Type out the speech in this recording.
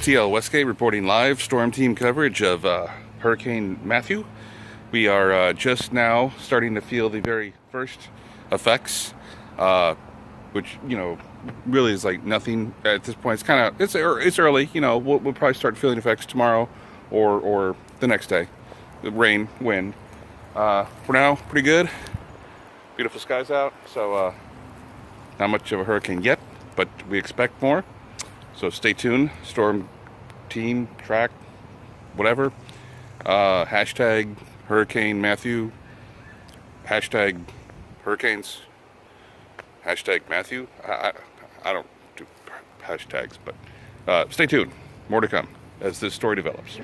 TL Westgate reporting live storm team coverage of Hurricane Matthew. We are just now starting to feel the very first effects, which, you know, really is like nothing at this point. It's kind of, it's early, you know, we'll probably start feeling effects tomorrow or the next day. The rain, wind. For now, pretty good. Beautiful skies out, so not much of a hurricane yet, but we expect more. So stay tuned. Storm team, track, whatever. Hashtag Hurricane Matthew. Hashtag hurricanes. Hashtag Matthew. I don't do hashtags, but stay tuned. More to come as this story develops.